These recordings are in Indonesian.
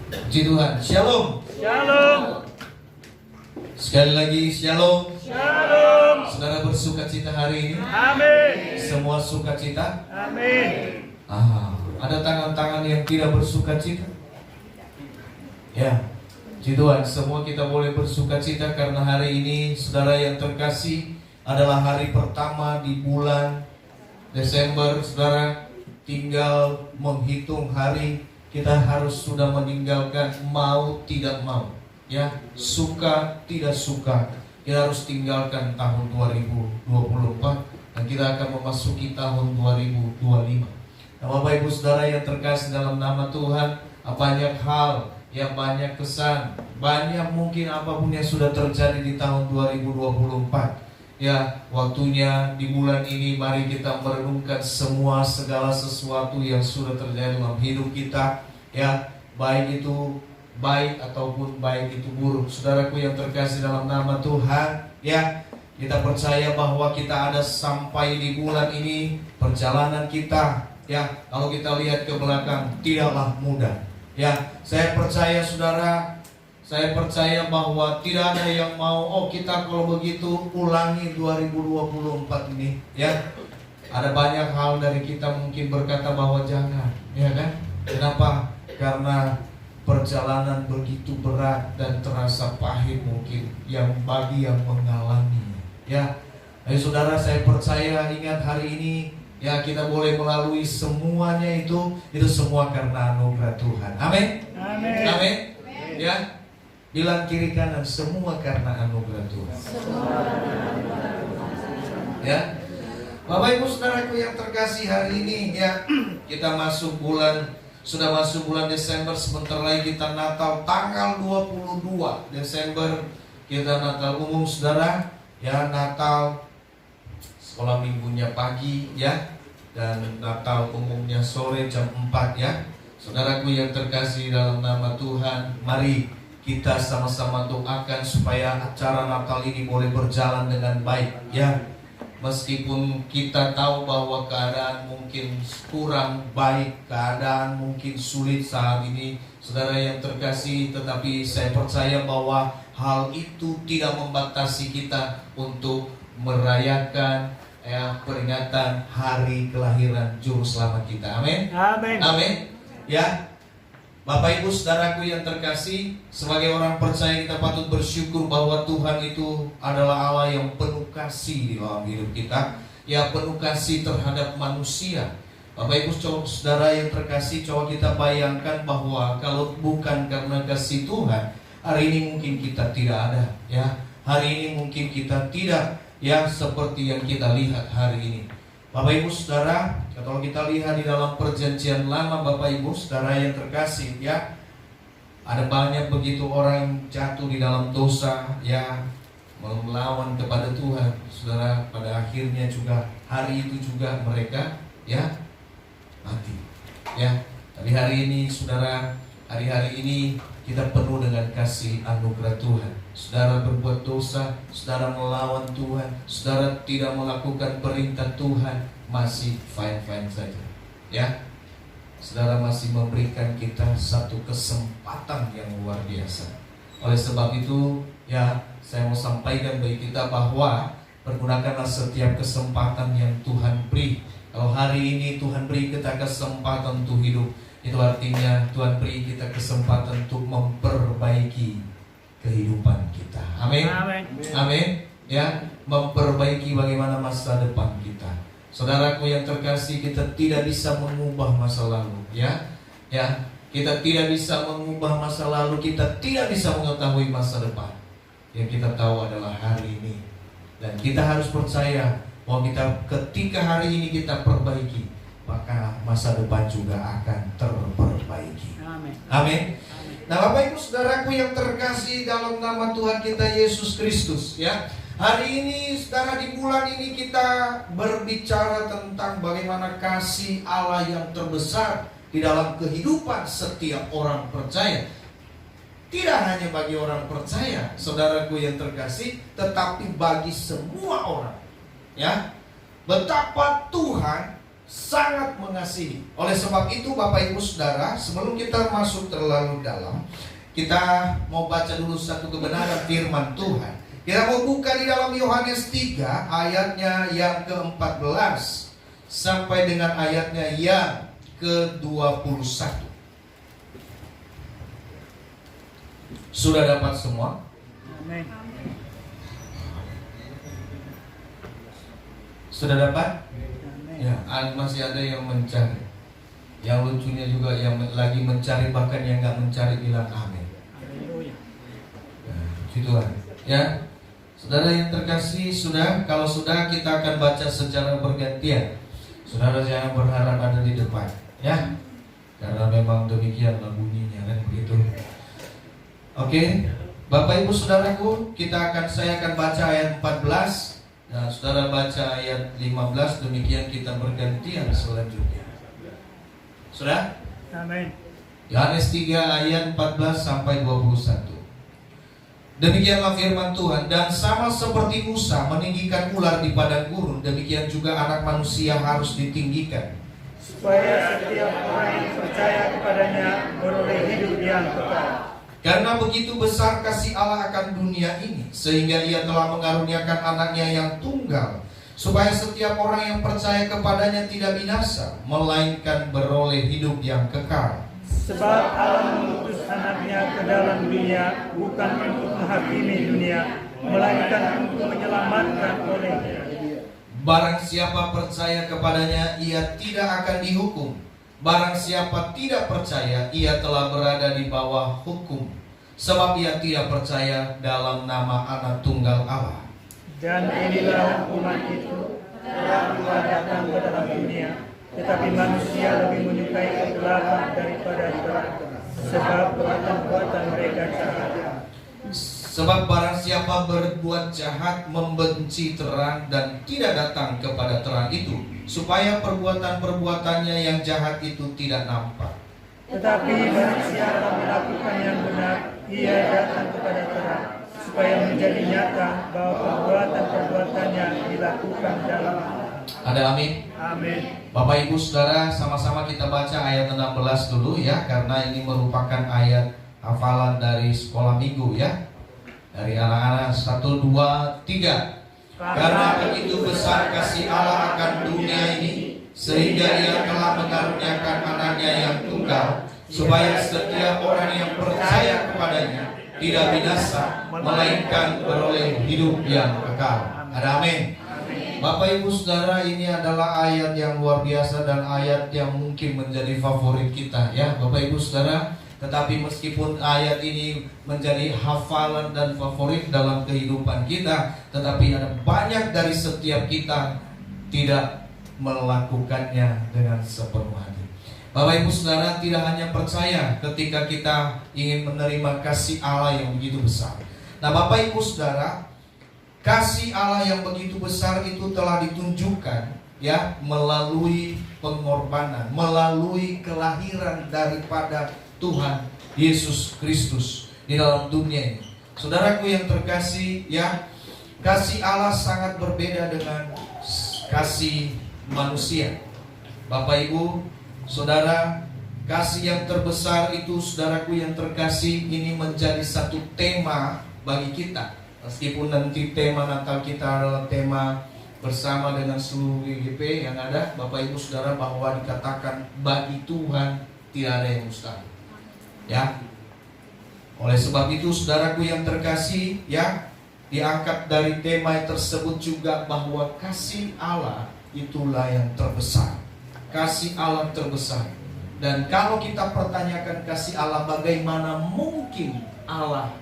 Puji Tuhan. Shalom. Shalom. Sekali lagi shalom. Shalom. Saudara bersukacita hari ini? Amin. Semua sukacita? Amin. Ada tangan-tangan yang tidak bersukacita? Ya. Puji Tuhan, semua kita boleh bersukacita karena hari ini saudara yang terkasih adalah hari pertama di bulan Desember. Saudara tinggal menghitung hari, kita harus sudah meninggalkan mau tidak mau, ya, suka tidak suka. Kita harus tinggalkan tahun 2024 dan kita akan memasuki tahun 2025. Nah, Bapak Ibu Saudara yang terkasih dalam nama Tuhan, banyak hal, ya, banyak kesan, banyak mungkin apapun yang sudah terjadi di tahun 2024. Ya, waktunya di bulan ini mari kita merenungkan semua segala sesuatu yang sudah terjadi dalam hidup kita, ya, baik itu baik ataupun baik itu buruk. Saudaraku yang terkasih dalam nama Tuhan, ya, kita percaya bahwa kita ada sampai di bulan ini. Perjalanan kita, ya, kalau kita lihat ke belakang tidaklah mudah. Ya, saya percaya saudara, saya percaya bahwa tidak ada yang mau, kita kalau begitu ulangi 2024 ini, ya. Ada banyak hal dari kita mungkin berkata bahwa jangan, ya kan? Kenapa? Karena perjalanan begitu berat dan terasa pahit mungkin yang bagi yang mengalami, ya. Ayo saudara, saya percaya, ingat hari ini, ya, kita boleh melalui semuanya itu semua karena anugerah Tuhan. Amin. Amin. Amin. Ya. Bilang kiri kanan, semua karena anugerah Tuhan. Ya. Bapak Ibu Saudaraku yang terkasih, hari ini, ya, kita sudah masuk bulan Desember. Sebentar lagi kita Natal, tanggal 22 Desember kita Natal umum, saudara. Ya, Natal sekolah minggunya pagi, ya, dan Natal umumnya sore jam 4, ya. Saudaraku yang terkasih dalam nama Tuhan, mari kita sama-sama doakan supaya acara Natal ini boleh berjalan dengan baik, ya. Meskipun kita tahu bahwa keadaan mungkin kurang baik, keadaan mungkin sulit saat ini, saudara yang terkasih, tetapi saya percaya bahwa hal itu tidak membatasi kita untuk merayakan, ya, peringatan hari kelahiran Juru Selamat kita. Amin. Amin. Amin. Ya. Bapak Ibu Saudaraku yang terkasih, sebagai orang percaya kita patut bersyukur bahwa Tuhan itu adalah Allah yang penuh kasih di dalam hidup kita, ya, penuh kasih terhadap manusia. Bapak Ibu Saudara yang terkasih, coba kita bayangkan bahwa kalau bukan karena kasih Tuhan, hari ini mungkin kita tidak ada, ya. Hari ini mungkin kita tidak, ya, seperti yang kita lihat hari ini. Bapak Ibu Saudara, kalau kita lihat di dalam perjanjian lama, Bapak Ibu Saudara yang terkasih, ya, ada banyak begitu orang jatuh di dalam dosa, ya, melawan kepada Tuhan, saudara. Pada akhirnya juga hari itu juga mereka, ya, mati, ya. Tapi hari ini, saudara, hari-hari ini kita penuh dengan kasih anugerah Tuhan. Saudara berbuat dosa, saudara melawan Tuhan, saudara tidak melakukan perintah Tuhan, masih fine-fine saja, ya. Saudara masih memberikan kita satu kesempatan yang luar biasa. Oleh sebab itu, ya, saya mau sampaikan bagi kita bahwa pergunakanlah setiap kesempatan yang Tuhan beri. Kalau hari ini Tuhan beri kita kesempatan untuk hidup, itu artinya Tuhan beri kita kesempatan untuk memperbaiki kehidupan kita. Amin. Amin. Amin. Ya, memperbaiki bagaimana masa depan kita. Saudaraku yang terkasih, kita tidak bisa mengubah masa lalu, ya. Ya, kita tidak bisa mengubah masa lalu, kita tidak bisa mengetahui masa depan. Yang kita tahu adalah hari ini. Dan kita harus percaya bahwa ketika hari ini kita perbaiki, maka masa depan juga akan terperbaiki. Amin. Amin. Nah, Bapak Ibu Saudaraku yang terkasih dalam nama Tuhan kita Yesus Kristus, ya. Hari ini, saudara, di bulan ini kita berbicara tentang bagaimana kasih Allah yang terbesar di dalam kehidupan setiap orang percaya. Tidak hanya bagi orang percaya, saudaraku yang terkasih, tetapi bagi semua orang, ya. Betapa Tuhan sangat mengasihi. Oleh sebab itu Bapak Ibu Saudara, sebelum kita masuk terlalu dalam, kita mau baca dulu satu kebenaran firman Tuhan. Kita mau buka di dalam Yohanes 3 ayatnya yang ke-14 sampai dengan ayatnya yang ke-21. Sudah dapat semua? Amin. Sudah dapat? Amin. Ya, masih ada yang mencari. Yang lucunya juga yang lagi mencari, bahkan yang nggak mencari bilang amin. Haleluya. Puji Tuhan. Ya, saudara yang terkasih, kalau sudah kita akan baca secara bergantian. Saudara jangan berharap ada di depan, ya, karena memang demikianlah bunyinya kan begitu. Oke, Bapak Ibu Saudaraku, saya akan baca ayat 14 dan saudara baca ayat 15. Demikian kita bergantian selanjutnya. Sudah? Amin. Yohanes 3 ayat 14 sampai 21. Demikianlah firman Tuhan, dan sama seperti Musa meninggikan ular di padang gurun, demikian juga Anak Manusia harus ditinggikan, Supaya setiap orang yang percaya kepadanya beroleh hidup yang kekal. karena begitu besar kasih Allah akan dunia ini, sehingga Ia telah mengaruniakan anaknya yang tunggal, supaya setiap orang yang percaya kepadanya tidak binasa, melainkan beroleh hidup yang kekal. Sebab Allah mengutus anaknya ke dalam dunia bukan untuk menghakimi dunia, melainkan untuk menyelamatkan olehnya. Barang siapa percaya kepadanya, ia tidak akan dihukum. Barang siapa tidak percaya, ia telah berada di bawah hukum, sebab ia tidak percaya dalam nama Anak Tunggal Allah. Dan inilah hukuman itu, telah datang ke dalam dunia, tetapi manusia lebih menyukai kegelapan daripada terang, sebab perbuatan mereka jahat. Sebab barang siapa berbuat jahat membenci terang dan tidak datang kepada terang itu, supaya perbuatan-perbuatannya yang jahat itu tidak nampak. Tetapi barang siapa melakukan yang benar, ia datang kepada terang, supaya menjadi nyata bahwa perbuatan-perbuatannya dilakukan dalam Allah. Ada amin? Amin. Bapak Ibu Saudara, sama-sama kita baca ayat 16 dulu ya, karena ini merupakan ayat hafalan dari sekolah minggu ya. Dari anak-anak 1, 2, 3. Karena begitu besar kasih Allah akan dunia ini, sehingga Ia telah mengaruniakan anaknya yang tunggal, supaya setiap orang yang percaya kepadanya tidak binasa, melainkan beroleh hidup yang kekal. Ada amin? Bapak Ibu Saudara, ini adalah ayat yang luar biasa dan ayat yang mungkin menjadi favorit kita ya Bapak Ibu Saudara. Tetapi meskipun ayat ini menjadi hafalan dan favorit dalam kehidupan kita, tetapi ada banyak dari setiap kita tidak melakukannya dengan sepenuh hati. Bapak Ibu Saudara, tidak hanya percaya ketika kita ingin menerima kasih Allah yang begitu besar. Nah Bapak Ibu Saudara, kasih Allah yang begitu besar itu telah ditunjukkan ya melalui pengorbanan, melalui kelahiran daripada Tuhan Yesus Kristus di dalam dunia ini. Saudaraku yang terkasih ya, kasih Allah sangat berbeda dengan kasih manusia. Bapak Ibu Saudara, kasih yang terbesar itu, saudaraku yang terkasih, ini menjadi satu tema bagi kita. Meskipun nanti tema Natal kita adalah tema bersama dengan seluruh GGP yang ada, Bapak Ibu Saudara, bahwa dikatakan bagi Tuhan tidak ada yang mustahil. Ya. Oleh sebab itu saudaraku yang terkasih ya, diangkat dari tema tersebut juga bahwa kasih Allah itulah yang terbesar. Kasih Allah terbesar. Dan kalau kita pertanyakan kasih Allah, bagaimana mungkin Allah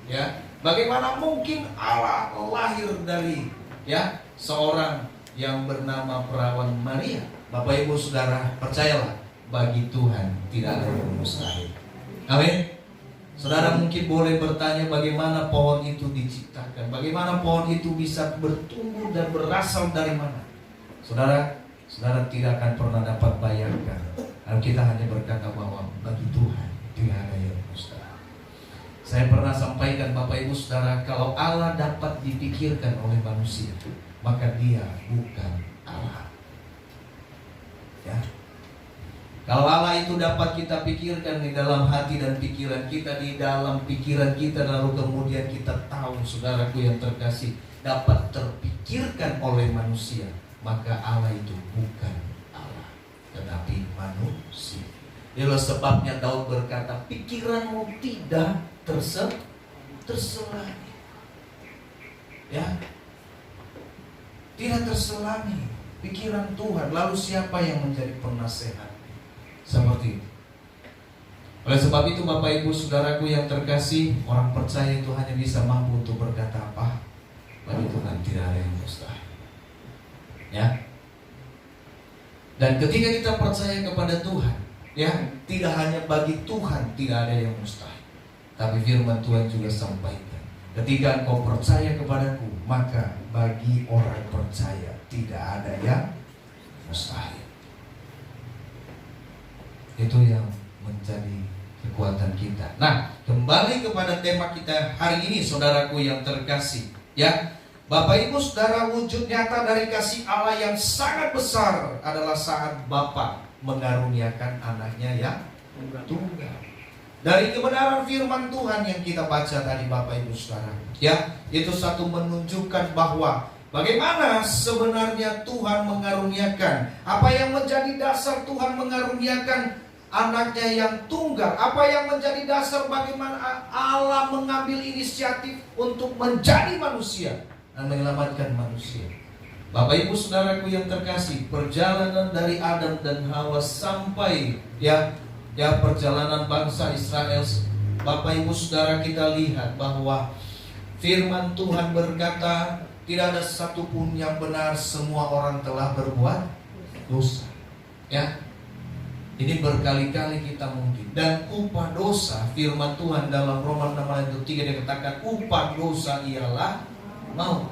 ya? Bagaimana mungkin Allah lahir dari ya seorang yang bernama perawan Maria? Bapak Ibu Saudara, percayalah, bagi Tuhan tidak ada yang mustahil. Amin. Saudara mungkin boleh bertanya bagaimana pohon itu diciptakan, bagaimana pohon itu bisa bertumbuh dan berasal dari mana. Saudara tidak akan pernah dapat bayangkan. Kita hanya berkata bahwa bagi Tuhan tidak ada yang mustahil. Saya pernah sampaikan Bapak Ibu Saudara, kalau Allah dapat dipikirkan oleh manusia, maka Dia bukan Allah. Kalau Allah itu dapat kita pikirkan di dalam hati dan pikiran kita, di dalam pikiran kita, lalu kemudian kita tahu, saudaraku yang terkasih, dapat terpikirkan oleh manusia, maka Allah itu bukan Allah, tetapi manusia. Itulah sebabnya Daud berkata, pikiranmu tidak terselangi. Ya, tidak terselangi pikiran Tuhan. Lalu siapa yang menjadi penasehat? Seperti itu. Oleh sebab itu Bapak Ibu Saudaraku yang terkasih, orang percaya itu hanya bisa mampu untuk berkata apa? Bagi Tuhan tidak ada yang mustahil. Ya. Dan ketika kita percaya kepada Tuhan, ya, tidak hanya bagi Tuhan tidak ada yang mustahil. Tapi firman Tuhan juga sampaikan, ketika engkau percaya kepadaku, maka bagi orang percaya tidak ada yang mustahil. Itu yang menjadi kekuatan kita. Nah, kembali kepada tema kita hari ini, saudaraku yang terkasih, ya. Bapak Ibu Saudara, wujud nyata dari kasih Allah yang sangat besar adalah saat Bapa mengaruniakan anaknya yang tunggal. Dari kebenaran firman Tuhan yang kita baca tadi Bapak Ibu Saudara, ya, itu satu menunjukkan bahwa bagaimana sebenarnya Tuhan mengaruniakan, apa yang menjadi dasar Tuhan mengaruniakan anaknya yang tunggal, apa yang menjadi dasar bagaimana Allah mengambil inisiatif untuk menjadi manusia dan menyelamatkan manusia. Bapak Ibu Saudaraku yang terkasih, perjalanan dari Adam dan Hawa sampai ya perjalanan bangsa Israel, Bapak Ibu Saudara, kita lihat bahwa firman Tuhan berkata, tidak ada satupun yang benar, semua orang telah berbuat dosa. Ya, ini berkali-kali kita mungkin. Dan upah dosa, firman Tuhan dalam Roma 6 ayat 3 dia katakan, upah dosa ialah maut.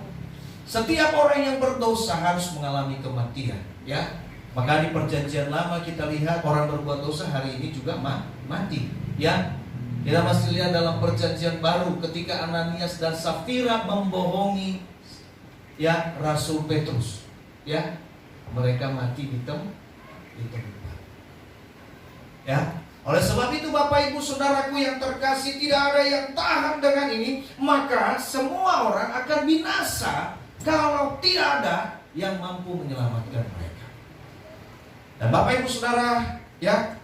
Setiap orang yang berdosa harus mengalami kematian. Ya, maka di perjanjian lama kita lihat orang berbuat dosa hari ini juga mati. Ya, kita masih lihat dalam perjanjian baru ketika Ananias dan Safira membohongi ya Rasul Petrus, ya, mereka mati di tempat. Ya, oleh sebab itu Bapak Ibu Saudaraku yang terkasih, tidak ada yang tahan dengan ini, maka semua orang akan binasa kalau tidak ada yang mampu menyelamatkan mereka. Dan Bapak Ibu Saudara, ya,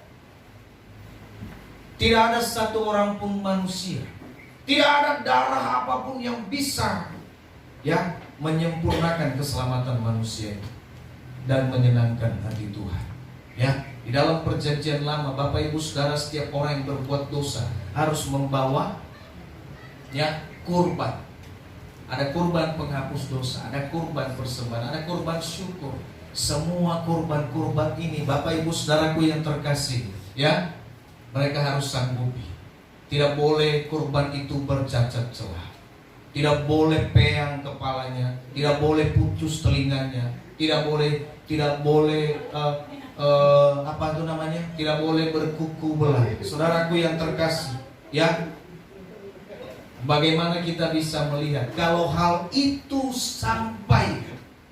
tidak ada satu orang pun manusia, tidak ada darah apapun yang bisa ya menyempurnakan keselamatan manusia dan menyenangkan hati Tuhan. Ya, di dalam perjanjian lama Bapak Ibu Saudara, setiap orang yang berbuat dosa harus membawa ya kurban. Ada kurban penghapus dosa, ada kurban persembahan, ada kurban syukur. Semua kurban-kurban ini Bapak Ibu Saudaraku yang terkasih, ya, mereka harus sanggupi. Tidak boleh kurban itu bercacat celah, tidak boleh peyang kepalanya, tidak boleh putus telinganya, tidak boleh tidak boleh berkuku belah. Saudaraku yang terkasih, ya, bagaimana kita bisa melihat kalau hal itu sampai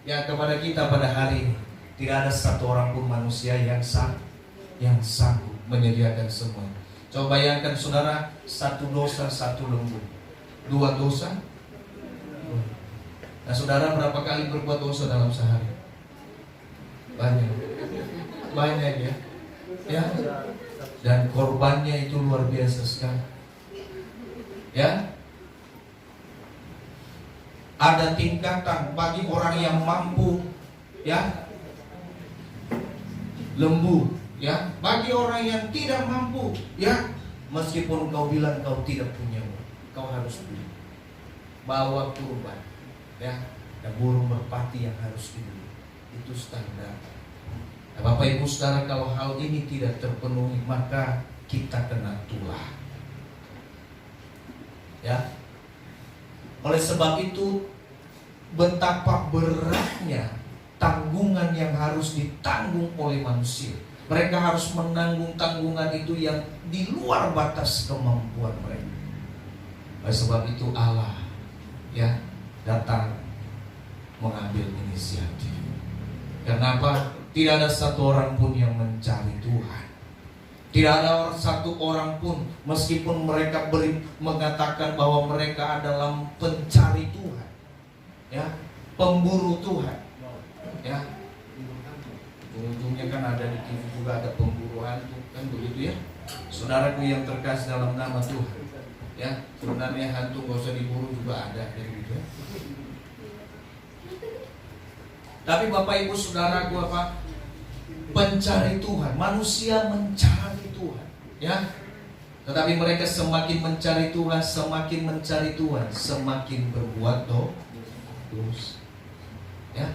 ya kepada kita pada hari ini? Tidak ada satu orang pun manusia yang sanggup menyediakan semua. Coba bayangkan saudara, satu dosa satu lembu, dua dosa. Nah, saudara berapa kali berbuat dosa dalam sehari? Banyak ya. Ya. Dan korbannya itu luar biasa sekali. Ya. Ada tingkatan bagi orang yang mampu, ya, lembu, ya. Bagi orang yang tidak mampu, ya, meskipun kau bilang kau tidak punya uang, kau harus beli, bawa kurban, ya, dan burung merpati yang harus dibeli. Itu standar. Nah, Bapak Ibu Saudara, kalau hal ini tidak terpenuhi, maka kita kena tulah. Ya. Oleh sebab itu, betapa beratnya tanggungan yang harus ditanggung oleh manusia. Mereka harus menanggung tanggungan itu yang di luar batas kemampuan mereka. Oleh sebab itu Allah, ya, datang mengambil inisiatif. Kenapa? Tidak ada satu orang pun yang mencari Tuhan. Tidak ada satu orang pun, meskipun mereka mengatakan bahwa mereka adalah pencari Tuhan, ya, pemburu Tuhan, ya. Ujungnya kan ada di TV juga ada pemburu hantu, kan begitu ya. Saudaraku yang terkasih dalam nama Tuhan, ya, sebenarnya hantu gak usah diburu juga ada, gitu ya. Tapi Bapak Ibu Saudaraku apa? Pencari Tuhan, manusia mencari Tuhan, ya. Tetapi mereka semakin mencari Tuhan, semakin berbuat dosa. Ya.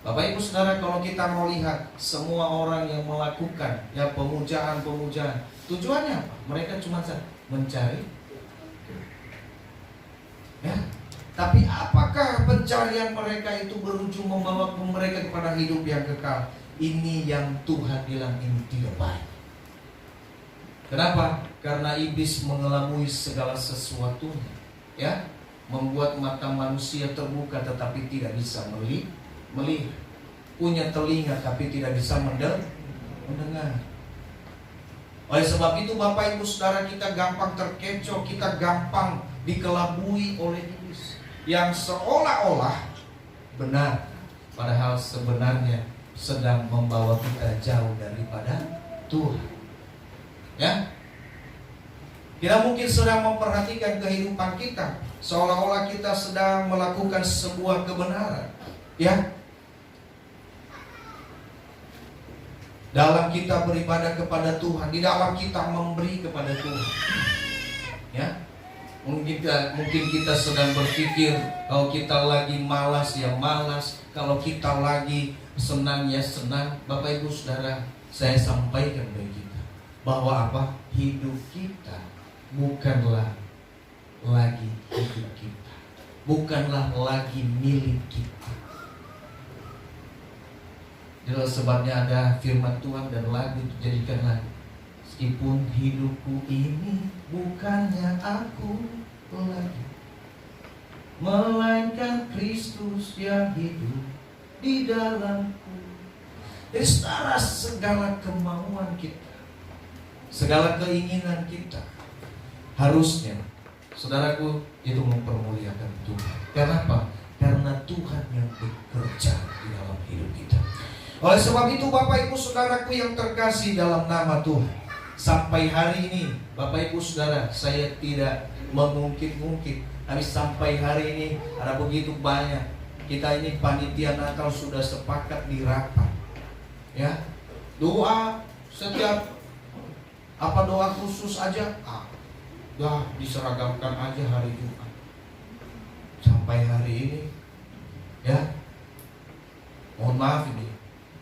Bapak Ibu Saudara, kalau kita mau lihat semua orang yang melakukan ya pemujaan, tujuannya apa? Mereka cuma mencari. Ya. Tapi apakah pencarian mereka itu berujung membawa mereka kepada hidup yang kekal? Ini yang Tuhan bilang ini tidak baik. Kenapa? Karena iblis mengelabui segala sesuatunya, ya, membuat mata manusia terbuka tetapi tidak bisa melihat, punya telinga tapi tidak bisa mendengar. Oleh sebab itu Bapak Ibu Saudara, kita gampang terkecoh, kita gampang dikelabui oleh iblis yang seolah-olah benar, padahal sebenarnya sedang membawa kita jauh daripada Tuhan. Ya, kita mungkin sedang memperhatikan kehidupan kita seolah-olah kita sedang melakukan sebuah kebenaran, ya. Dalam kita beribadah kepada Tuhan, di dalam kita memberi kepada Tuhan, ya. Mungkin kita sedang berpikir kalau kita lagi malas ya malas, kalau kita lagi senang ya senang. Bapak Ibu Saudara, saya sampaikan bagi kita bahwa apa? Hidup kita bukanlah lagi hidup kita, bukanlah lagi milik kita. Itulah sebabnya ada firman Tuhan dan lagu dijadikan lagu. Meskipun hidupku ini bukannya aku lagi, melainkan Kristus yang hidup di dalamku. Jadi setara segala kemauan kita, segala keinginan kita, harusnya, saudaraku, itu mempermuliakan Tuhan. Kenapa? Karena Tuhan yang bekerja di dalam hidup kita. Oleh sebab itu Bapak Ibu Saudaraku yang terkasih dalam nama Tuhan, sampai hari ini Bapak Ibu Saudara, saya tidak mengungkit-ungkit, tapi sampai hari ini ada begitu banyak. Kita ini panitia Natal sudah sepakat di rapat, ya, doa setiap doa khusus aja, diseragamkan aja hari Jumat. Sampai hari ini, ya, mohon maaf ini,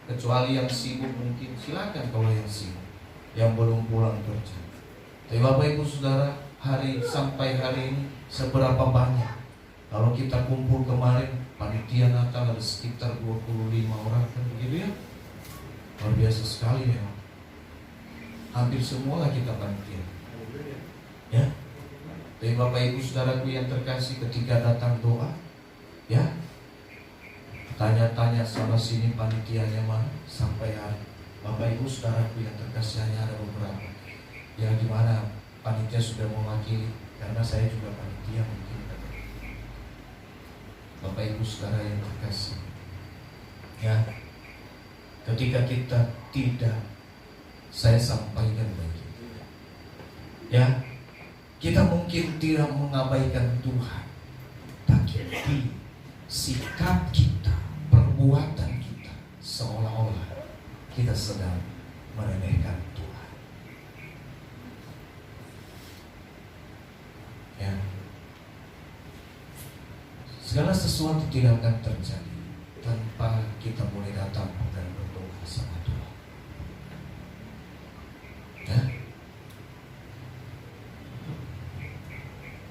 kecuali yang sibuk mungkin silakan kalau yang sibuk, yang belum pulang kerja. Tapi Bapak Ibu Saudara, sampai hari ini seberapa banyak? Kalau kita kumpul kemarin panitia Natal ada sekitar 25 orang, kan begitu ya? Luar biasa sekali memang. Hampir semua lah kita panitia, ya. Tapi Bapak Ibu Saudaraku yang terkasih, ketika datang doa, ya, tanya-tanya sana sini panitianya mana, sampai hari Bapak Ibu Saudaraku yang terkasih hanya ada beberapa. Ya gimana panitia sudah mewakili, karena saya juga panitia mungkin. Bapak Ibu Saudara yang terkasih, ya, ketika kita tidak, saya sampaikan bagi kita, ya, kita mungkin tidak mengabaikan Tuhan, tapi sikap kita, perbuatan kita seolah-olah kita sedang meremehkan Tuhan, ya. Segala sesuatu tidak akan terjadi tanpa kita mulai datang dan berdoa sama Tuhan, ya.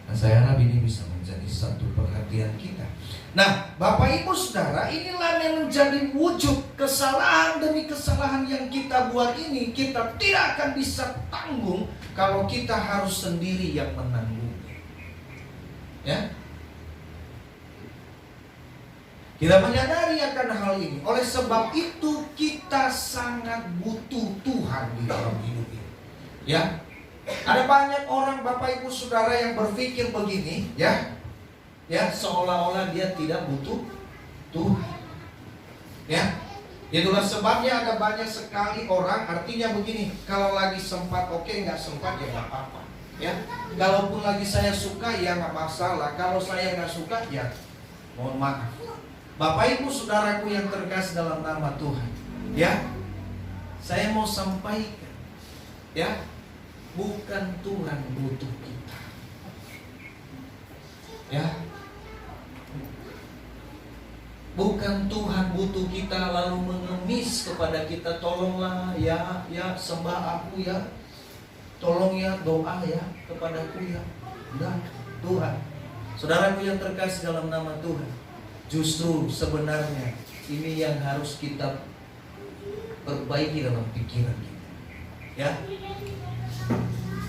Dan saya harap ini bisa menjadi satu perhatian kita. Nah, Bapak Ibu Saudara, inilah yang menjadi wujud kesalahan demi kesalahan yang kita buat ini. Kita tidak akan bisa tanggung kalau kita harus sendiri yang menanggungnya, ya. Kita menyadari akan hal ini. Oleh sebab itu kita sangat butuh Tuhan di dalam hidup ini. Ya, ada banyak orang Bapak Ibu Saudara yang berpikir begini, ya, seolah-olah dia tidak butuh Tuhan. Ya, itulah sebabnya ada banyak sekali orang, artinya begini, kalau lagi sempat oke, nggak sempat ya nggak apa-apa. Ya, kalaupun lagi saya suka ya nggak masalah, kalau saya nggak suka ya mohon maaf. Bapak Ibu Saudaraku yang terkasih dalam nama Tuhan, ya, saya mau sampaikan, ya, bukan Tuhan butuh kita, ya, bukan Tuhan butuh kita lalu mengemis kepada kita, tolonglah ya sembah aku ya, tolong ya doa ya kepadaku ya. Enggak, Tuhan. Saudaraku yang terkasih dalam nama Tuhan, justru sebenarnya ini yang harus kita perbaiki dalam pikiran kita. Ya.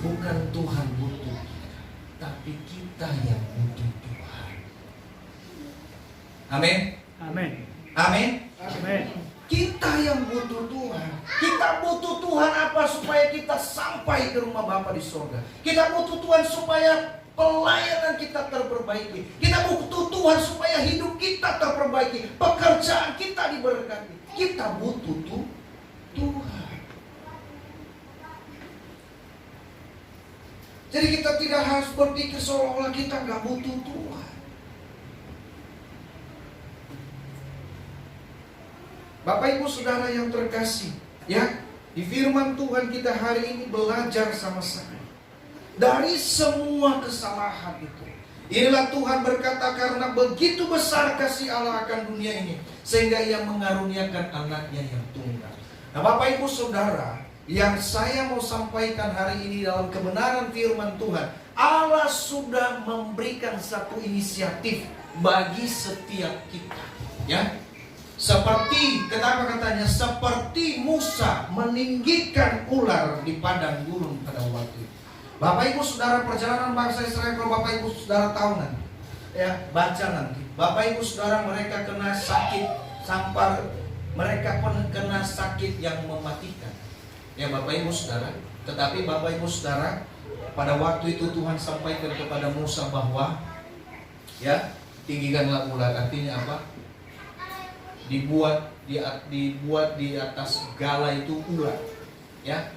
Bukan Tuhan butuh kita, tapi kita yang butuh Tuhan. Amin. Amin. Amin. Amin. Kita yang butuh Tuhan. Kita butuh Tuhan apa? Supaya kita sampai ke rumah Bapa di surga. Kita butuh Tuhan supaya pelayanan kita terperbaiki. Kita butuh Tuhan supaya hidup kita terperbaiki, pekerjaan kita diberkati. Kita butuh Tuhan. Jadi kita tidak harus berpikir seolah-olah kita nggak butuh Tuhan. Bapak Ibu Saudara yang terkasih, ya, di firman Tuhan kita hari ini belajar sama-sama dari semua kesalahan itu. Inilah Tuhan berkata, karena begitu besar kasih Allah akan dunia ini, sehingga Ia mengaruniakan anaknya yang tunggal. Nah Bapak Ibu Saudara, yang saya mau sampaikan hari ini dalam kebenaran firman Tuhan, Allah sudah memberikan satu inisiatif bagi setiap kita, ya. Seperti, kenapa katanya? Seperti Musa meninggikan ular di padang gurun pada waktu itu. Bapak Ibu Saudara, perjalanan bangsa Israel, kalau Bapak Ibu Saudara tahu nanti, ya, baca nanti. Bapak Ibu Saudara, mereka kena sakit sampar, mereka pun kena sakit yang mematikan. Ya Bapak Ibu Saudara, tetapi Bapak Ibu Saudara, pada waktu itu Tuhan sampaikan kepada Musa bahwa, ya, tinggikanlah ular. Artinya apa? Dibuat di atas gala itu ular, ya.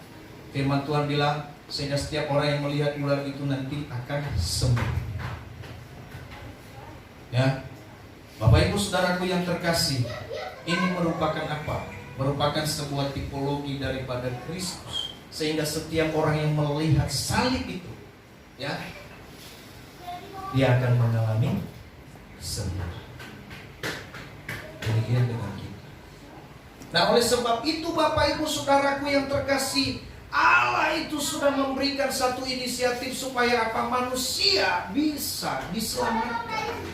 Firman Tuhan bilang, sehingga setiap orang yang melihat ular itu nanti akan sembuh. Ya, Bapak Ibu Saudaraku yang terkasih, ini merupakan apa? Merupakan sebuah tipologi daripada Kristus, sehingga setiap orang yang melihat salib itu, ya, dia akan mengalami sembuh. Demikian dengan kita. Nah, oleh sebab itu Bapak Ibu Saudaraku yang terkasih, Allah itu sudah memberikan satu inisiatif supaya apa? Manusia bisa diselamatkan.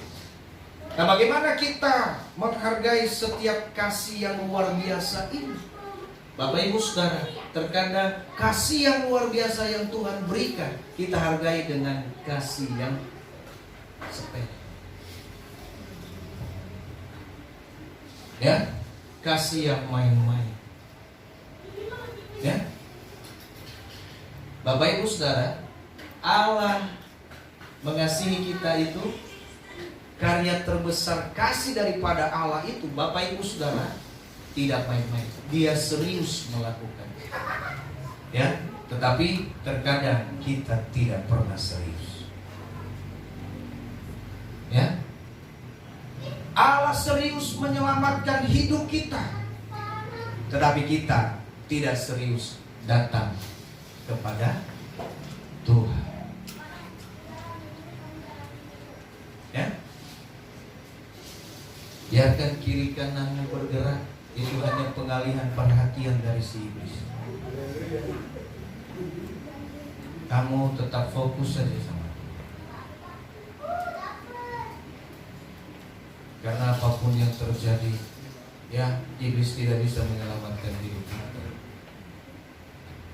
Nah, bagaimana kita menghargai setiap kasih yang luar biasa ini? Bapak Ibu Saudara, terkadang kasih yang luar biasa yang Tuhan berikan, kita hargai dengan kasih yang sepele. Ya, kasih yang main-main. Ya, Bapak Ibu Saudara, Allah mengasihi kita itu, karya terbesar kasih daripada Allah itu, Bapak Ibu Saudara, tidak main-main. Dia serius melakukan. Ya, tetapi terkadang kita tidak pernah serius. Ya, Allah serius menyelamatkan hidup kita, tetapi kita tidak serius datang kepada Tuhan. Ya, biarkan kiri kananmu bergerak, itu hanya pengalihan perhatian dari si iblis. Kamu tetap fokus saja sama. Karena apapun yang terjadi, ya, iblis tidak bisa menyelamatkan hidup kita.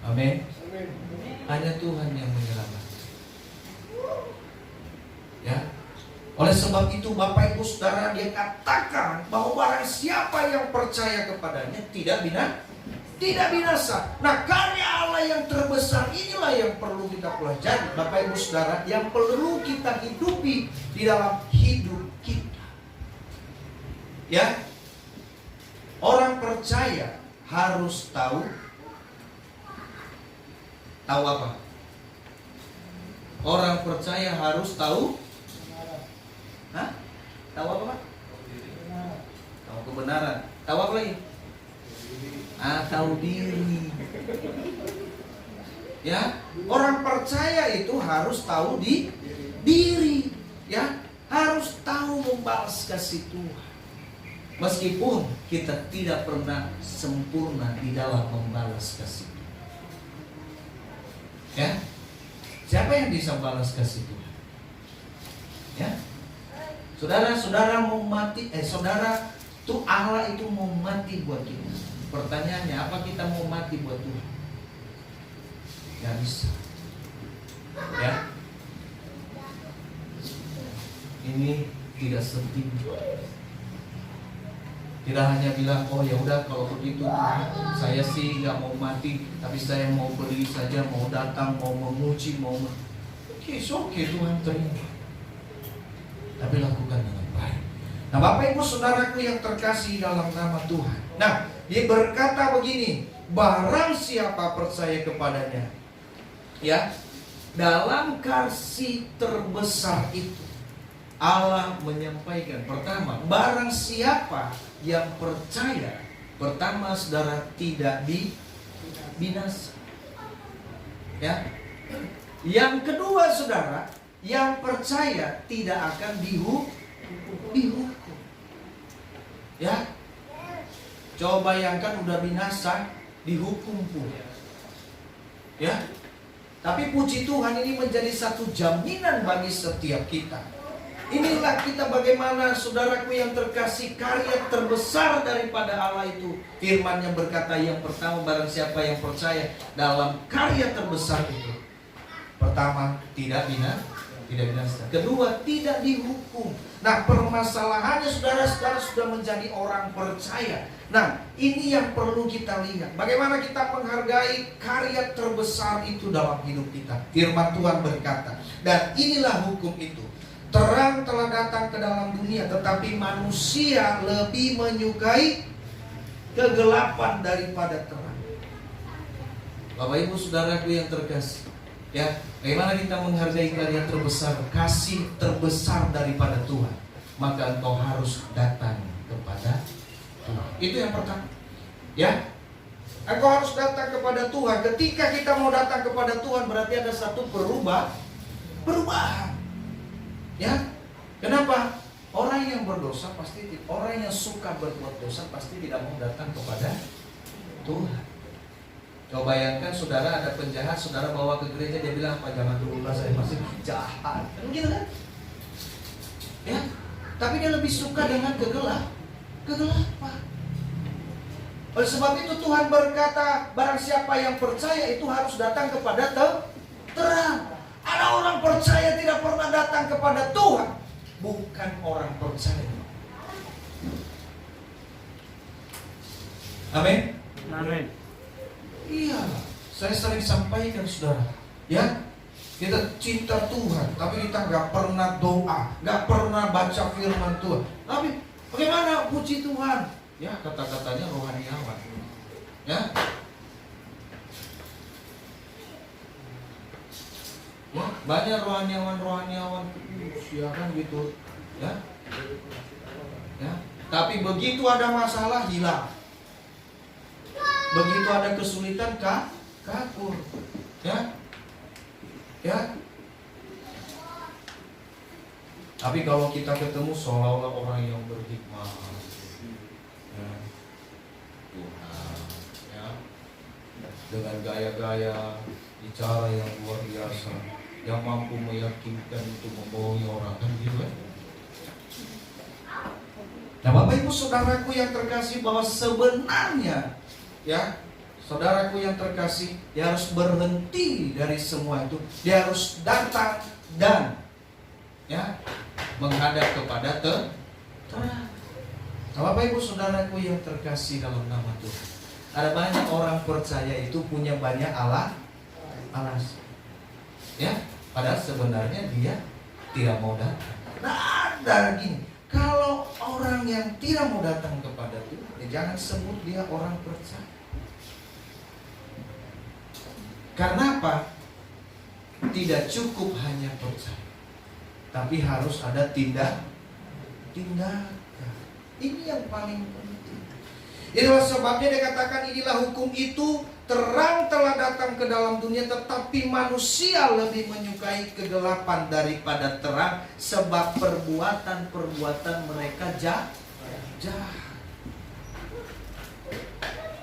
Amin. Hanya Tuhan yang menyelamatkan. Ya. Oleh sebab itu Bapak Ibu Saudara, dia katakan bahwa barang siapa yang percaya kepadanya tidak binasa. Nah, karya Allah Allah yang terbesar inilah yang perlu kita pelajari, Bapak Ibu Saudara, yang perlu kita hidupi di dalam hidup kita. Ya, orang percaya harus tahu apa? Orang percaya harus tahu, tahu apa, Pak? Tahu kebenaran. Tahu apa lagi? Tahu diri. Ya, orang percaya itu harus tahu diri, ya, harus tahu membalas kasih Tuhan. Meskipun kita tidak pernah sempurna di dalam membalas kasih Tuhan. Ya, siapa yang bisa balas kasih Tuhan? Ya, saudara mau mati, saudara tuh Allah itu mau mati buat kita. Pertanyaannya, apa kita mau mati buat Tuhan? Gak bisa. Ya, ini tidak penting. Tidak hanya bilang, oh ya udah kalau begitu saya sih nggak mau mati, tapi saya mau beri saja, mau datang, mau memuji, oke, Tuhan terima. Tapi lakukan dengan baik. Nah, Bapak Ibu Saudaraku yang terkasih dalam nama Tuhan. Nah, dia berkata begini, barang siapa percaya kepadanya, ya, dalam kasih terbesar itu Allah menyampaikan, pertama, barang siapa yang percaya, pertama saudara tidak binasa. Ya. Yang kedua saudara, yang percaya tidak akan dihukum. Ya. Coba bayangkan udah binasa dihukum pun. Ya. Tapi puji Tuhan, ini menjadi satu jaminan bagi setiap kita. Inilah kita bagaimana, saudaraku yang terkasih, karya terbesar daripada Allah itu. Firman-Nya berkata, yang pertama, barang siapa yang percaya dalam karya terbesar itu. Pertama, tidak binasa. Kedua, tidak dihukum. Nah, permasalahannya saudara-saudara sudah menjadi orang percaya. Nah, ini yang perlu kita lihat. Bagaimana kita menghargai karya terbesar itu dalam hidup kita. Firman Tuhan berkata, dan inilah hukum itu. Terang telah datang ke dalam dunia, tetapi manusia lebih menyukai kegelapan daripada terang. Bapak Ibu Saudaraku yang terkasih, ya, bagaimana kita menghargai karya terbesar, kasih terbesar daripada Tuhan, maka engkau harus datang kepada Tuhan. Itu yang pertama. Ya, engkau harus datang kepada Tuhan. Ketika kita mau datang kepada Tuhan, berarti ada satu perubahan. Ya, kenapa? Orang yang berdosa pasti, orang yang suka berbuat dosa pasti tidak mau datang kepada Tuhan. Coba bayangkan saudara ada penjahat, saudara bawa ke gereja, dia bilang, apa jangan dulu lah, saya masih jahat. Begitu kan? Ya, tapi dia lebih suka dengan kegelapan. Oleh sebab itu Tuhan berkata, barang siapa yang percaya itu harus datang kepada terang. Ada orang percaya tidak pernah datang kepada Tuhan, bukan orang percaya. Amin. Amin. Iya, saya sering sampaikan saudara, ya, kita cinta Tuhan, tapi kita nggak pernah doa, nggak pernah baca firman Tuhan. Tapi bagaimana puji Tuhan? Ya, kata-katanya rohaniawan. Ya. Ya, banyak rohaniawan ya kan gitu, ya. Ya, tapi begitu ada masalah hilang. Begitu ada kesulitan kabur. Ya. Ya. Tapi kalau kita ketemu seolah-olah orang yang berhikmah. Ya. Tuhan, ya. Dengan gaya-gaya bicara yang luar biasa, yang mampu meyakinkan untuk membohongi orang, kan gitu kan? Nah, Bapak Ibu Saudaraku yang terkasih, bahwa sebenarnya, ya, saudaraku yang terkasih, dia harus berhenti dari semua itu. Dia harus datang dan, ya, menghadap kepada terang. Nah, Bapak Ibu Saudaraku yang terkasih dalam nama Tuhan, Ada banyak orang percaya itu punya banyak alasan. Ya, padahal sebenarnya dia tidak mau datang. Nah, ada gini, kalau orang yang tidak mau datang kepada Tuhan, ya jangan sebut dia orang percaya. Karena apa? Tidak cukup hanya percaya, tapi harus ada tindakan. Ini yang paling penting. Itulah sebabnya dikatakan inilah hukum itu, terang telah datang ke dalam dunia, tetapi manusia lebih menyukai kegelapan daripada terang, sebab perbuatan-perbuatan mereka jahat.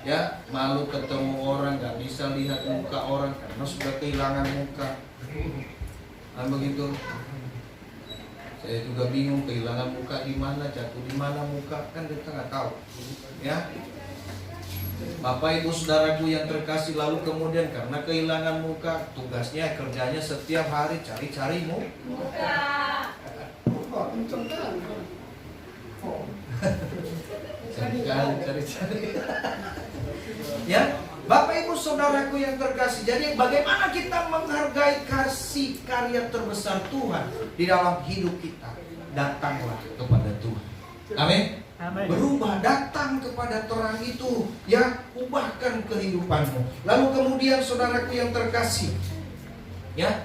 Ya, malu ketemu orang, gak bisa lihat muka orang karena sudah kehilangan muka. Nah, begitu. Saya juga bingung kehilangan muka di mana, jatuh di mana muka, kan kita nggak tahu. Ya, Bapak Ibu Saudaraku yang terkasih, lalu kemudian karena kehilangan muka, tugasnya kerjanya setiap hari cari-cari muka. Cari-cari. Ya, Bapak Ibu Saudaraku yang terkasih, jadi bagaimana kita menghargai kasih karya terbesar Tuhan di dalam hidup kita? Datanglah kepada Tuhan. Amin. Amin. Berubah, datang kepada terang itu, ya, ubahkan kehidupanmu. Lalu kemudian saudaraku yang terkasih, ya,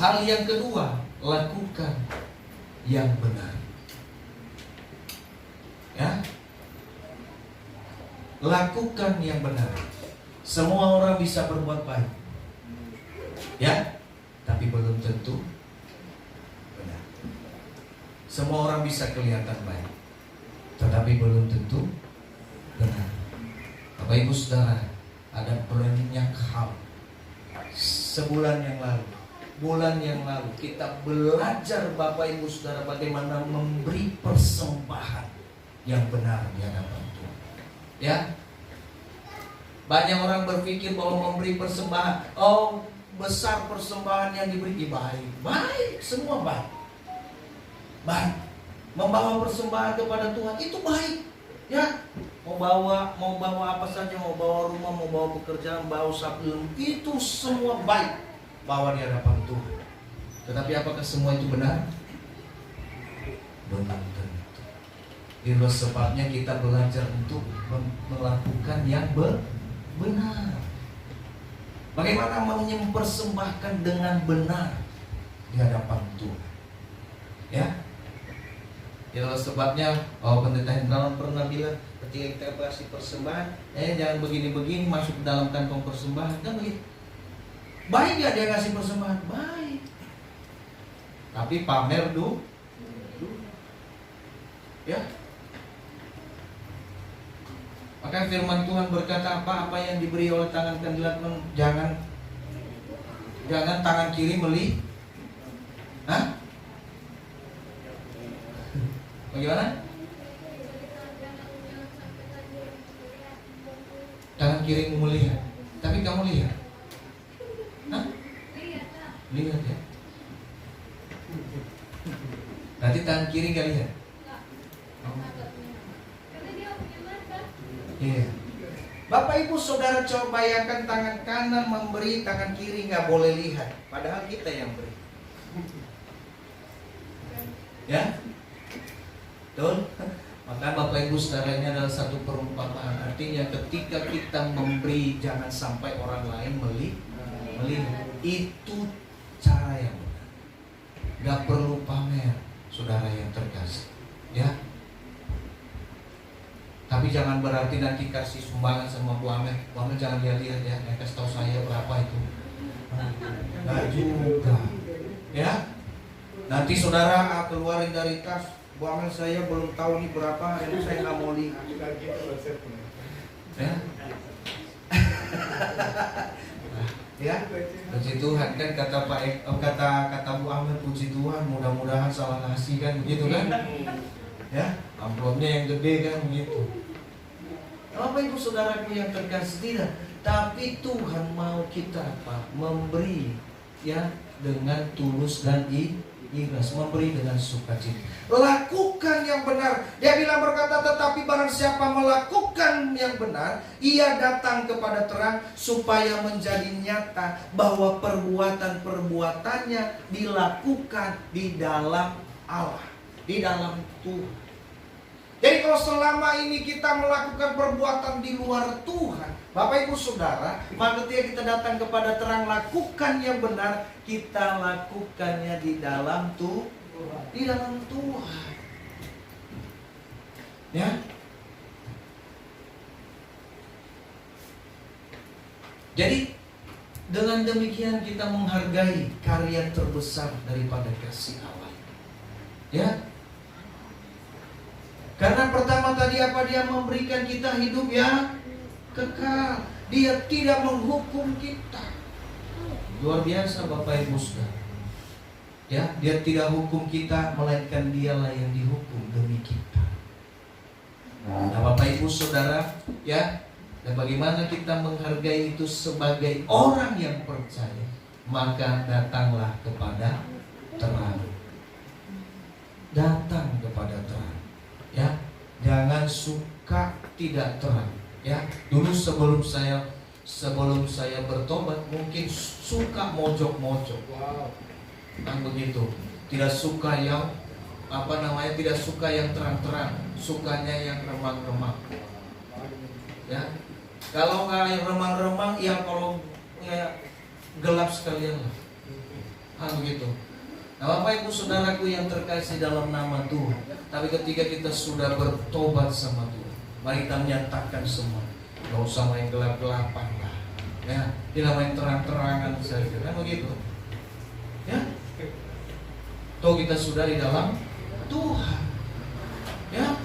hal yang kedua, lakukan yang benar. Ya, lakukan yang benar. Semua orang bisa berbuat baik, ya, tapi belum tentu benar. Semua orang bisa kelihatan baik, tetapi belum tentu benar. Bapak Ibu Saudara, ada banyak hal. Sebulan yang lalu, bulan yang lalu, kita belajar Bapak Ibu Saudara bagaimana memberi persembahan yang benar di hadapan Tuhan. Ya, banyak orang berpikir bahwa memberi persembahan, oh besar persembahan yang diberi, baik, semua baik. Membawa persembahan kepada Tuhan itu baik, ya. Mau bawa apa saja, mau bawa rumah, mau bawa pekerjaan, bawa sabun, itu semua baik, bawa di hadapan Tuhan. Tetapi apakah semua itu benar? Belum tentu. Itulah sebabnya kita belajar untuk melakukan yang benar. Bagaimana mempersembahkan dengan benar di hadapan Tuhan. Ya. Itulah sebabnya Pendeta Hendrawan pernah bilang, ketika kita kasih persembahan, jangan begini-begini masuk ke dalam kantong persembahan, kan begitu. Baik ya dia kasih persembahan, baik. Tapi pamer dulu. Ya. Maka firman Tuhan berkata apa yang diberi oleh tangan kanan, jangan tangan kiri meli. Hah? Bagaimana? Tangan kiri melihat, tapi kamu lihat. Hah? Lihat ya. Nanti tangan kiri gak lihat. Iya. Bapak Ibu Saudara coba bayangkan tangan kanan memberi, tangan kiri nggak boleh lihat. Padahal kita yang beri. Ya, betul. Maka Bapak Ibu Saudara, ini adalah satu perumpamaan. Artinya ketika kita memberi, jangan sampai orang lain melihat. Itu cara yang benar. Gak perlu pamer, saudara yang terkasih. Ya. Tapi jangan berarti nanti kasih sumbangan sama Bu Amel. Bu Amel jangan lihat-lihat ya, kasih tahu saya berapa itu. Nah juga. Ya. Nanti saudara keluarin dari tas, Bu Amel saya belum tahu nih berapa, ini saya nggak mau lihat. Ya. Ya, puji Tuhan kan kata Bu Amel, puji Tuhan, mudah-mudahan salah ngasih kan begitu kan? Ya, amplopnya yang gede kan begitu. Bapak Ibu Saudaraku yang terkasih, tidak, tapi Tuhan mau kita apa? Memberi ya dengan tulus dan ikhlas, memberi dengan sukacita. Lakukan yang benar. Dia bilang berkata, tetapi barang siapa melakukan yang benar, ia datang kepada terang supaya menjadi nyata bahwa perbuatan-perbuatannya dilakukan di dalam Allah, di dalam Tuhan. Jadi kalau selama ini kita melakukan perbuatan di luar Tuhan, Bapak Ibu Saudara, maka ketika kita datang kepada terang, lakukan yang benar, kita lakukannya di dalam Tuhan. Di dalam Tuhan. Ya. Jadi dengan demikian kita menghargai karya terbesar daripada kasih Allah. Ya. Karena pertama tadi apa, dia memberikan kita hidup yang kekal. Dia tidak menghukum kita. Luar biasa Bapak Ibu Saudara. Ya, dia tidak hukum kita, melainkan dialah yang dihukum demi kita. Nah Bapak Ibu Saudara, ya, dan bagaimana kita menghargai itu sebagai orang yang percaya, maka datanglah kepada terang. Datang kepada terang. Ya, jangan suka tidak terang. Ya, dulu sebelum saya bertobat mungkin suka mojok-mojok. Kan begitu. Tidak suka yang tidak suka yang terang-terang, sukanya yang remang-remang. Ya. Kalau nggak yang remang-remang, ya kalau ya gelap sekalian lah. Begitu. Nah Bapak Ibu Saudaraku yang terkasih dalam nama Tuhan, tapi ketika kita sudah bertobat sama Tuhan, mari kita menyatakan semua. Gak usah main gelap-gelapan lah, ya, tidak main terang-terangan saja, kan begitu. Ya, toh kita sudah di dalam Tuhan, ya,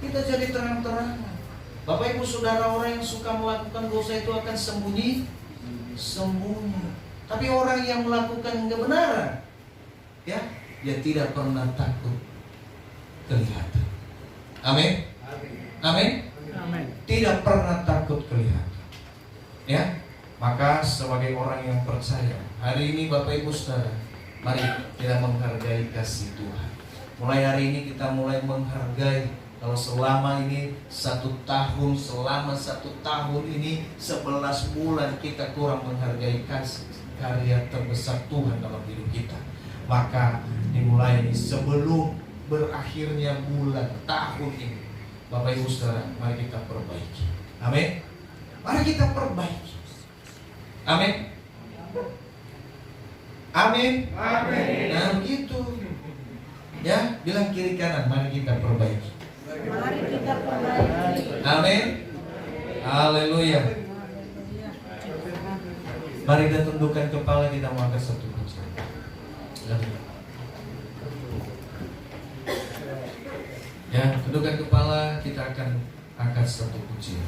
kita jadi terang-terangan. Bapak Ibu Saudara, orang yang suka melakukan dosa itu akan sembunyi. Tapi orang yang melakukan kebenaran, ya, dia tidak pernah takut kelihatan. Amin. Amin. Amin. Tidak pernah takut kelihatan. Ya. Maka sebagai orang yang percaya, hari ini Bapak Ibu Saudara, mari kita menghargai kasih Tuhan. Mulai hari ini kita mulai menghargai. Kalau selama ini 1 tahun, selama 1 tahun ini 11 bulan kita kurang menghargai kasih karya terbesar Tuhan dalam hidup kita, maka dimulai ini sebelum berakhirnya bulan tahun ini, Bapak Ibu Saudara, mari kita perbaiki. Amin. Mari kita perbaiki. Amin. Amin. Amin. Nah begitu. Ya, bilang kiri kanan, mari kita perbaiki. Mari kita perbaiki. Amin. Haleluya. Mari kita tundukkan kepala, kita mau angkat satu pujian. Ya, tundukkan kepala, kita akan angkat satu pujian.